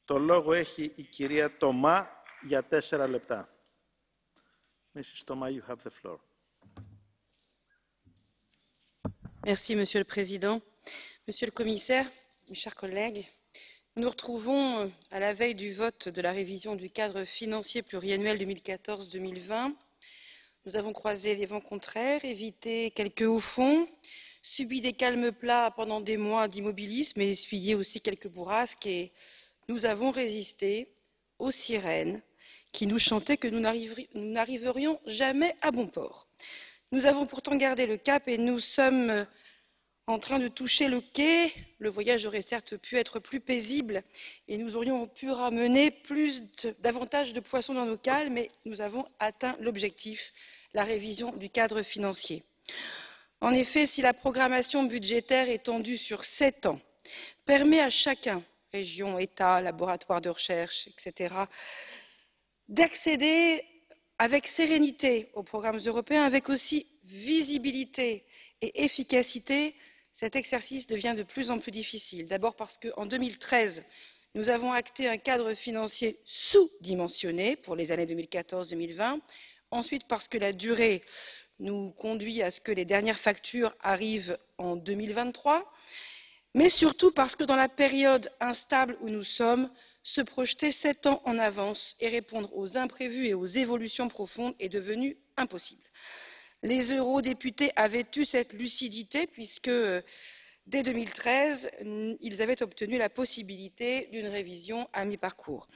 Το λόγο έχει η κυρία Τομά για 4 λεπτά. Mrs. Toma, you have the floor. Merci, Monsieur le Président. Monsieur le Commissaire, mes chers collègues, nous nous retrouvons à la veille du vote de la révision du cadre financier pluriannuel 2014-2020. Nous avons croisé les vents contraires, évité quelques hauts fonds, subi des calmes plats pendant des mois d'immobilisme et essuyé aussi quelques bourrasques, et nous avons résisté aux sirènes qui nous chantaient que nous n'arriverions jamais à bon port. Nous avons pourtant gardé le cap et nous sommes en train de toucher le quai. Le voyage aurait certes pu être plus paisible et nous aurions pu ramener davantage de poissons dans nos cales, mais nous avons atteint l'objectif, la révision du cadre financier. En effet, si la programmation budgétaire étendue sur 7 ans permet à chacun, région, État, laboratoire de recherche, etc., d'accéder avec sérénité aux programmes européens, avec aussi visibilité et efficacité, cet exercice devient de plus en plus difficile. D'abord parce qu'en 2013, nous avons acté un cadre financier sous-dimensionné pour les années 2014-2020. Ensuite parce que la durée nous conduit à ce que les dernières factures arrivent en 2023. Mais surtout parce que dans la période instable où nous sommes, se projeter 7 ans en avance et répondre aux imprévus et aux évolutions profondes est devenu impossible. Les eurodéputés avaient eu cette lucidité puisque dès 2013, ils avaient obtenu la possibilité d'une révision à mi-parcours.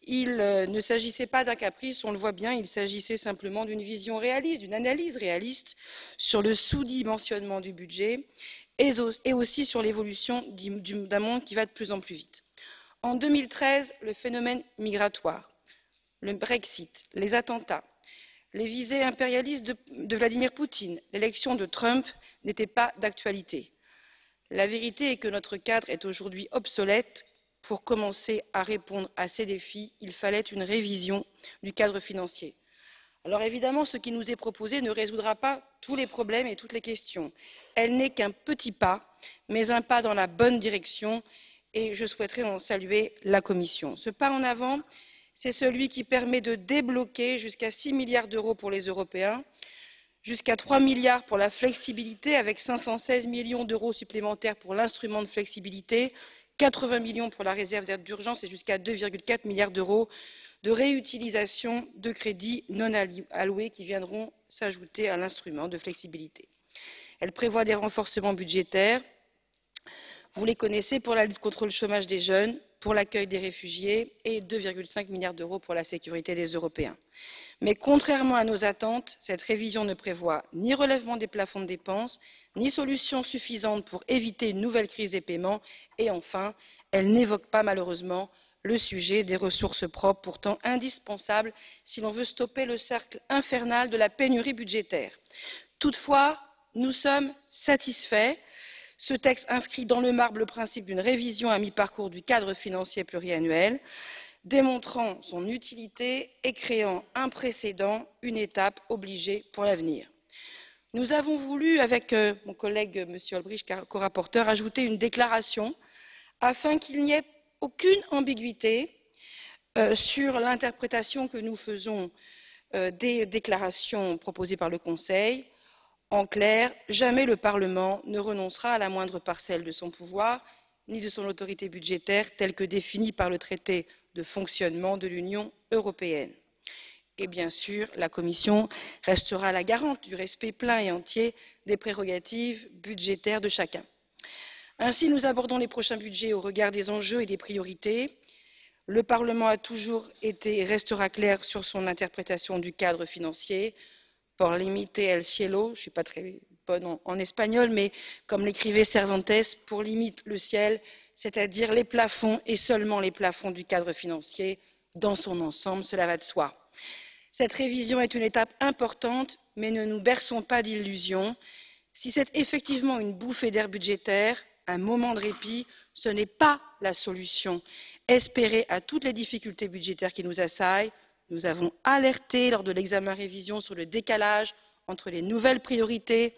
Il ne s'agissait pas d'un caprice, on le voit bien, il s'agissait simplement d'une vision réaliste, d'une analyse réaliste sur le sous-dimensionnement du budget et aussi sur l'évolution d'un monde qui va de plus en plus vite. En 2013, le phénomène migratoire, le Brexit, les attentats, les visées impérialistes de Vladimir Poutine, l'élection de Trump n'étaient pas d'actualité. La vérité est que notre cadre est aujourd'hui obsolète. Pour commencer à répondre à ces défis, il fallait une révision du cadre financier. Alors évidemment, ce qui nous est proposé ne résoudra pas tous les problèmes et toutes les questions. Elle n'est qu'un petit pas, mais un pas dans la bonne direction, et je souhaiterais en saluer la Commission. Ce pas en avant, c'est celui qui permet de débloquer jusqu'à 6 milliards d'euros pour les Européens, jusqu'à 3 milliards pour la flexibilité, avec 516 millions d'euros supplémentaires pour l'instrument de flexibilité, 80 millions pour la réserve d'aide d'urgence et jusqu'à 2,4 milliards d'euros de réutilisation de crédits non alloués qui viendront s'ajouter à l'instrument de flexibilité. Elle prévoit des renforcements budgétaires, vous les connaissez, pour la lutte contre le chômage des jeunes, pour l'accueil des réfugiés et 2,5 milliards d'euros pour la sécurité des Européens. Mais contrairement à nos attentes, cette révision ne prévoit ni relèvement des plafonds de dépenses, ni solution suffisante pour éviter une nouvelle crise des paiements et enfin, elle n'évoque pas malheureusement le sujet des ressources propres, pourtant indispensables si l'on veut stopper le cercle infernal de la pénurie budgétaire. Toutefois, nous sommes satisfaits. Ce texte inscrit dans le marbre le principe d'une révision à mi-parcours du cadre financier pluriannuel, démontrant son utilité et créant un précédent, une étape obligée pour l'avenir. Nous avons voulu, avec mon collègue M. Olbrycht, corapporteur, ajouter une déclaration afin qu'il n'y ait aucune ambiguïté sur l'interprétation que nous faisons des déclarations proposées par le Conseil. En clair, jamais le Parlement ne renoncera à la moindre parcelle de son pouvoir, ni de son autorité budgétaire telle que définie par le traité de fonctionnement de l'Union européenne. Et bien sûr, la Commission restera la garante du respect plein et entier des prérogatives budgétaires de chacun. Ainsi, nous abordons les prochains budgets au regard des enjeux et des priorités. Le Parlement a toujours été et restera clair sur son interprétation du cadre financier. Por límite el cielo, je ne suis pas très bonne en espagnol, mais comme l'écrivait Cervantes, pour limite le ciel, c'est-à-dire les plafonds et seulement les plafonds du cadre financier dans son ensemble, cela va de soi. Cette révision est une étape importante, mais ne nous berçons pas d'illusions. Si c'est effectivement une bouffée d'air budgétaire, un moment de répit, ce n'est pas la solution. Espérez à toutes les difficultés budgétaires qui nous assaillent. Nous avons alerté lors de l'examen révision sur le décalage entre les nouvelles priorités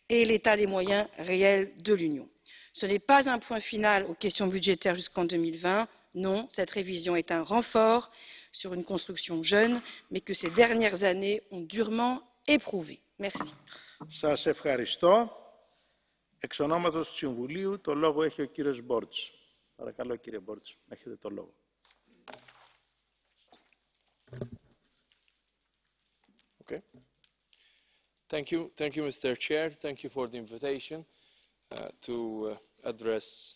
et l'état des moyens réels de l'Union. Ce n'est pas un point final aux questions budgétaires jusqu'en 2020. Non, cette révision est un renfort sur une construction jeune, mais que ces dernières années ont durement éprouvée. Merci. Σας ευχαριστώ. Εξ ονόματος του Συμβουλίου, το λόγο έχει ο κύριος Μπόρτς. Παρακαλώ, κύριε Μπόρτς, έχετε το λόγο. Okay. Thank you, Mr. Chair. Thank you for the invitation to address